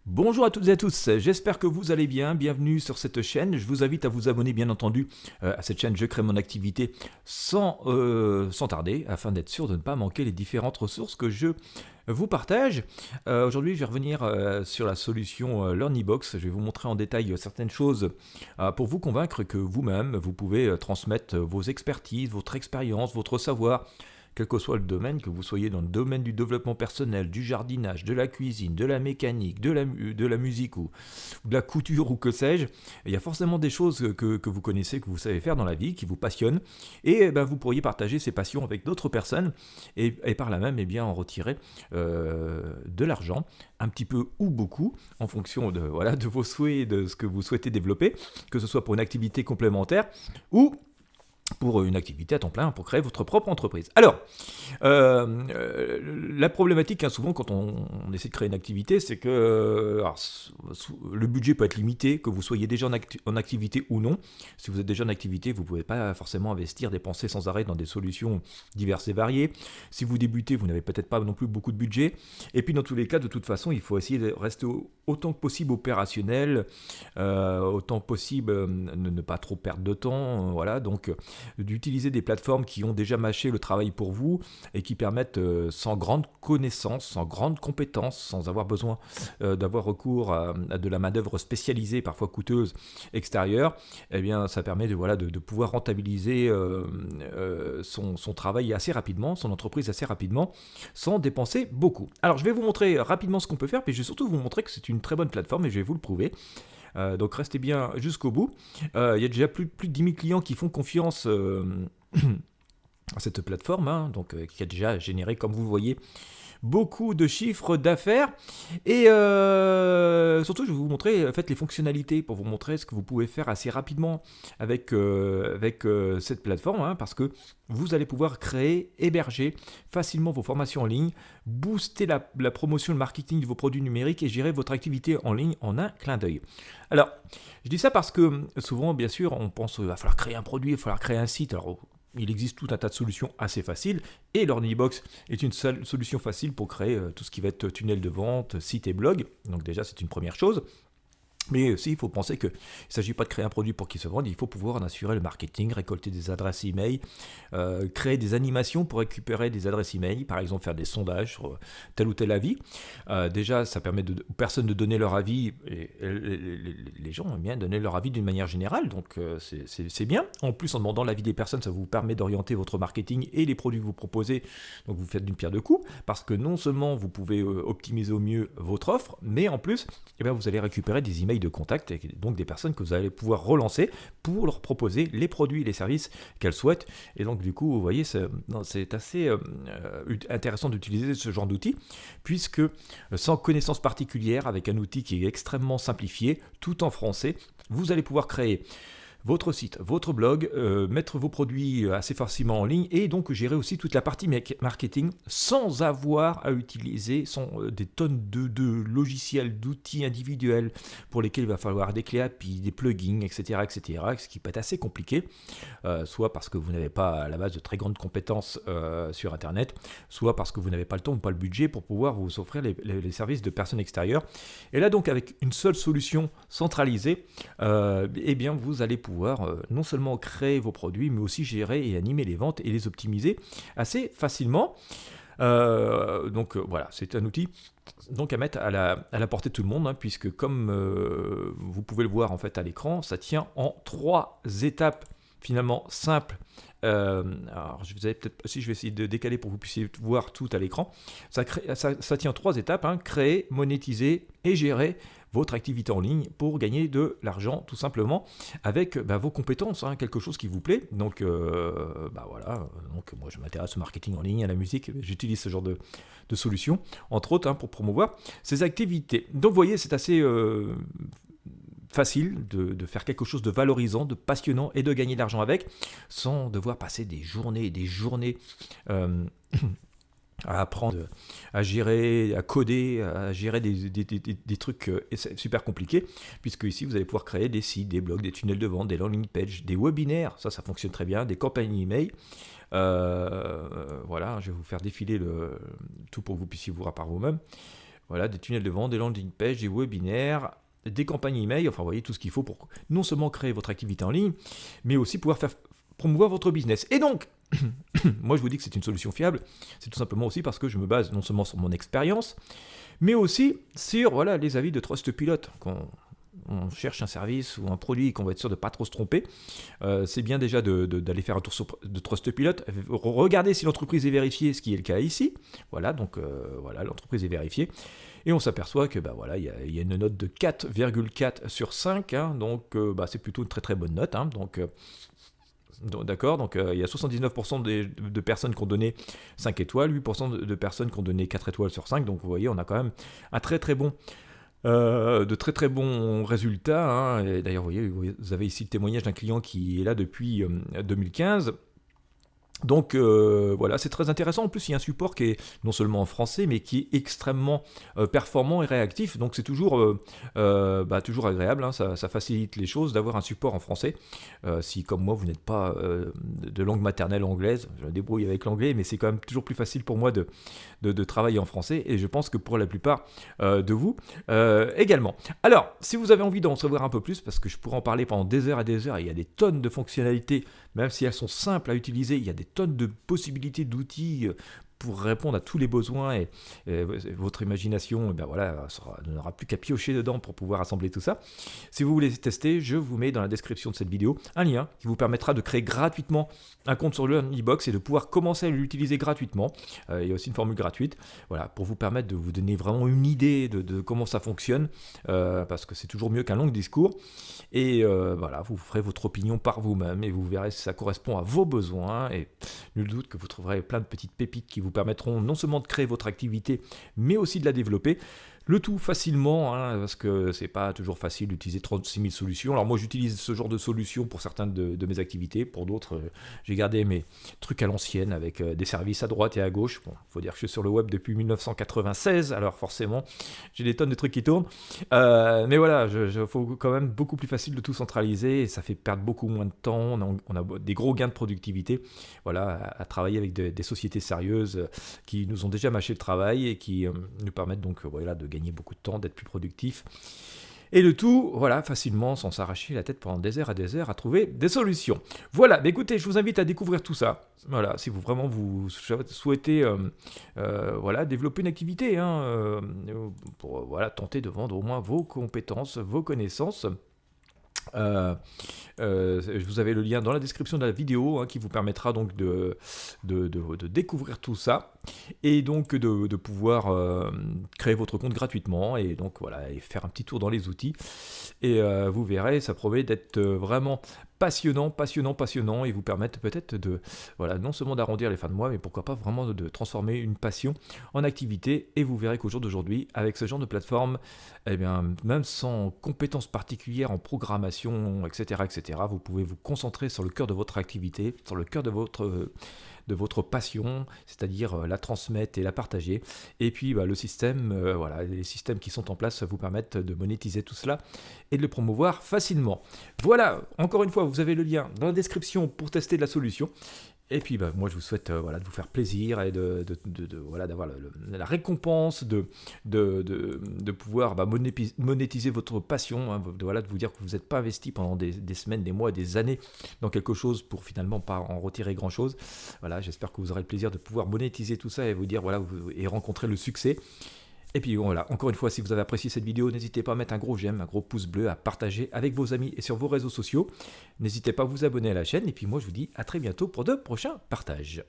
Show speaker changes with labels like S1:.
S1: Bonjour à toutes et à tous, j'espère que vous allez bien, bienvenue sur cette chaîne. Je vous invite à vous abonner bien entendu à cette chaîne Je crée mon activité sans tarder afin d'être sûr de ne pas manquer les différentes ressources que je vous partage. Aujourd'hui je vais revenir sur la solution LearnyBox. Je vais vous montrer en détail certaines choses pour vous convaincre que vous-même vous pouvez transmettre vos expertises, votre expérience, votre savoir, quel que soit le domaine, que vous soyez dans le domaine du développement personnel, du jardinage, de la cuisine, de la mécanique, de la musique ou de la couture ou que sais-je, il y a forcément des choses que vous connaissez, que vous savez faire dans la vie, qui vous passionnent, et vous pourriez partager ces passions avec d'autres personnes et par là même en retirer de l'argent, un petit peu ou beaucoup, en fonction de vos souhaits et de ce que vous souhaitez développer, que ce soit pour une activité complémentaire ou pour une activité à temps plein, pour créer votre propre entreprise. Alors, la problématique, souvent, quand on essaie de créer une activité, c'est que le budget peut être limité, que vous soyez déjà en activité ou non. Si vous êtes déjà en activité, vous ne pouvez pas forcément investir, dépenser sans arrêt dans des solutions diverses et variées. Si vous débutez, vous n'avez peut-être pas non plus beaucoup de budget. Et puis, dans tous les cas, de toute façon, il faut essayer de rester autant que possible opérationnel, autant que possible ne pas trop perdre de temps, voilà, donc d'utiliser des plateformes qui ont déjà mâché le travail pour vous et qui permettent sans grande connaissance, sans grande compétence, sans avoir besoin d'avoir recours à de la main-d'œuvre spécialisée, parfois coûteuse, extérieure, eh bien ça permet de pouvoir rentabiliser son travail assez rapidement, son entreprise assez rapidement, sans dépenser beaucoup. Alors je vais vous montrer rapidement ce qu'on peut faire, puis je vais surtout vous montrer que c'est une très bonne plateforme et je vais vous le prouver. Donc restez bien jusqu'au bout. Il y a déjà plus de 10 000 clients qui font confiance à cette plateforme, qui a déjà généré, comme vous le voyez, beaucoup de chiffres d'affaires. Et surtout, je vais vous montrer les fonctionnalités pour vous montrer ce que vous pouvez faire assez rapidement avec cette plateforme, parce que vous allez pouvoir créer, héberger facilement vos formations en ligne, booster la promotion, le marketing de vos produits numériques et gérer votre activité en ligne en un clin d'œil. Alors, je dis ça parce que souvent, bien sûr, on pense qu'il va falloir créer un produit, il va falloir créer un site. Alors, il existe tout un tas de solutions assez faciles et LearnyBox est une seule solution facile pour créer tout ce qui va être tunnel de vente, site et blog. Donc déjà, c'est une première chose. Mais aussi, il faut penser qu'il ne s'agit pas de créer un produit pour qu'il se vende, il faut pouvoir en assurer le marketing, récolter des adresses e-mail, créer des animations pour récupérer des adresses e-mail, par exemple faire des sondages sur tel ou tel avis. Déjà, ça permet aux personnes de donner leur avis, et les gens aiment bien donner leur avis d'une manière générale, donc c'est bien. En plus, en demandant l'avis des personnes, ça vous permet d'orienter votre marketing et les produits que vous proposez, donc vous faites d'une pierre deux coups, parce que non seulement vous pouvez optimiser au mieux votre offre, mais en plus, vous allez récupérer des emails de contact et donc des personnes que vous allez pouvoir relancer pour leur proposer les produits et les services qu'elles souhaitent. Et donc du coup, vous voyez, c'est assez intéressant d'utiliser ce genre d'outil, puisque sans connaissance particulière, avec un outil qui est extrêmement simplifié, tout en français, vous allez pouvoir créer votre site, votre blog, mettre vos produits assez facilement en ligne et donc gérer aussi toute la partie marketing sans avoir à utiliser des tonnes de logiciels, d'outils individuels pour lesquels il va falloir des clés API, des plugins, etc., ce qui peut être assez compliqué, soit parce que vous n'avez pas à la base de très grandes compétences sur Internet, soit parce que vous n'avez pas le temps ou pas le budget pour pouvoir vous offrir les services de personnes extérieures. Et là donc avec une seule solution centralisée, vous allez pouvoir non seulement créer vos produits, mais aussi gérer et animer les ventes et les optimiser assez facilement. Voilà, c'est un outil donc à mettre à la portée de tout le monde, puisque comme vous pouvez le voir en fait à l'écran, ça tient en 3 étapes finalement simples. Alors je vais essayer de décaler pour que vous puissiez voir tout à l'écran. Ça tient en 3 étapes, créer, monétiser et gérer votre activité en ligne pour gagner de l'argent tout simplement avec vos compétences, quelque chose qui vous plaît. Donc voilà, donc moi je m'intéresse au marketing en ligne, à la musique, j'utilise ce genre de solutions, entre autres pour promouvoir ces activités. Donc vous voyez, c'est assez facile de faire quelque chose de valorisant, de passionnant et de gagner de l'argent avec, sans devoir passer des journées et des journées à apprendre à gérer, à coder, à gérer des trucs super compliqués, puisque ici vous allez pouvoir créer des sites, des blogs, des tunnels de vente, des landing pages, des webinaires, ça fonctionne très bien, des campagnes email. Voilà, je vais vous faire défiler tout pour que vous puissiez voir par vous-même. Voilà, des tunnels de vente, des landing pages, des webinaires, des campagnes email, enfin vous voyez tout ce qu'il faut pour non seulement créer votre activité en ligne, mais aussi pouvoir faire promouvoir votre business. Et donc, moi je vous dis que c'est une solution fiable, c'est tout simplement aussi parce que je me base non seulement sur mon expérience, mais aussi sur voilà, les avis de Trustpilot. Quand on cherche un service ou un produit qu'on va être sûr de ne pas trop se tromper, c'est bien déjà d'aller faire un tour de Trustpilot, regarder si l'entreprise est vérifiée, ce qui est le cas ici. Voilà, donc voilà, l'entreprise est vérifiée. Et on s'aperçoit que bah, y a une note de 4,4 sur 5, hein, donc bah, c'est plutôt une très très bonne note. Hein, d'accord, donc il y a 79% de personnes qui ont donné 5 étoiles, 8% de personnes qui ont donné 4 étoiles sur 5, donc vous voyez, on a quand même un de très très bons résultats. Hein. Et d'ailleurs, vous avez ici le témoignage d'un client qui est là depuis 2015. Donc voilà, c'est très intéressant. En plus, il y a un support qui est non seulement en français, mais qui est extrêmement performant et réactif. Donc c'est toujours agréable, hein. Ça facilite les choses d'avoir un support en français. Si, comme moi, vous n'êtes pas de langue maternelle anglaise, je me débrouille avec l'anglais, mais c'est quand même toujours plus facile pour moi de travailler en français. Et je pense que pour la plupart de vous également. Alors, si vous avez envie d'en savoir un peu plus, parce que je pourrais en parler pendant des heures et des heures, il y a des tonnes de fonctionnalités, même si elles sont simples à utiliser, il y a des tonnes de possibilités d'outils pour répondre à tous les besoins et votre imagination n'aura plus qu'à piocher dedans pour pouvoir assembler tout ça. Si vous voulez tester, je vous mets dans la description de cette vidéo un lien qui vous permettra de créer gratuitement un compte sur LearnyBox et de pouvoir commencer à l'utiliser gratuitement. Il y a aussi une formule gratuite, voilà, pour vous permettre de vous donner vraiment une idée de comment ça fonctionne, parce que c'est toujours mieux qu'un long discours. Et voilà, vous ferez votre opinion par vous-même et vous verrez si ça correspond à vos besoins. Et nul doute que vous trouverez plein de petites pépites qui vous permettront non seulement de créer votre activité, mais aussi de la développer. Le tout facilement, hein, parce que c'est pas toujours facile d'utiliser 36 000 solutions. Alors moi j'utilise ce genre de solutions pour certaines de mes activités, pour d'autres j'ai gardé mes trucs à l'ancienne avec des services à droite et à gauche. Bon, faut dire que je suis sur le web depuis 1996, alors forcément j'ai des tonnes de trucs qui tournent. Mais voilà, faut quand même beaucoup plus facile de tout centraliser et ça fait perdre beaucoup moins de temps. On a des gros gains de productivité, voilà, à travailler avec des sociétés sérieuses qui nous ont déjà mâché le travail et qui nous permettent donc voilà, de gagner beaucoup de temps, d'être plus productif. Et le tout, voilà, facilement, sans s'arracher la tête pendant des heures et des heures à trouver des solutions. Voilà, bah écoutez, je vous invite à découvrir tout ça. Voilà, si vous souhaitez voilà, développer une activité, hein, pour voilà, tenter de vendre au moins vos compétences, vos connaissances. Vous avez le lien dans la description de la vidéo, hein, qui vous permettra donc de découvrir tout ça et donc de pouvoir créer votre compte gratuitement et donc voilà, et faire un petit tour dans les outils et vous verrez, ça promet d'être vraiment passionnant et vous permettre peut-être de voilà, non seulement d'arrondir les fins de mois, mais pourquoi pas vraiment de transformer une passion en activité. Et vous verrez qu'au jour d'aujourd'hui, avec ce genre de plateforme, eh bien, même sans compétences particulières en programmation, etc., vous pouvez vous concentrer sur le cœur de votre activité, sur le cœur de votre passion, c'est-à-dire la transmettre et la partager. Et puis le système, voilà, les systèmes qui sont en place vous permettent de monétiser tout cela et de le promouvoir facilement. Voilà, encore une fois, vous avez le lien dans la description pour tester de la solution. Et puis moi je vous souhaite voilà, de vous faire plaisir et voilà, d'avoir la récompense de pouvoir monétiser votre passion, hein, voilà, de vous dire que vous n'êtes pas investi pendant des semaines, des mois, des années dans quelque chose pour finalement pas en retirer grand chose. Voilà, j'espère que vous aurez le plaisir de pouvoir monétiser tout ça et vous dire voilà, et rencontrer le succès. Et puis voilà, encore une fois, si vous avez apprécié cette vidéo, n'hésitez pas à mettre un gros j'aime, un gros pouce bleu, à partager avec vos amis et sur vos réseaux sociaux. N'hésitez pas à vous abonner à la chaîne. Et puis moi, je vous dis à très bientôt pour de prochains partages.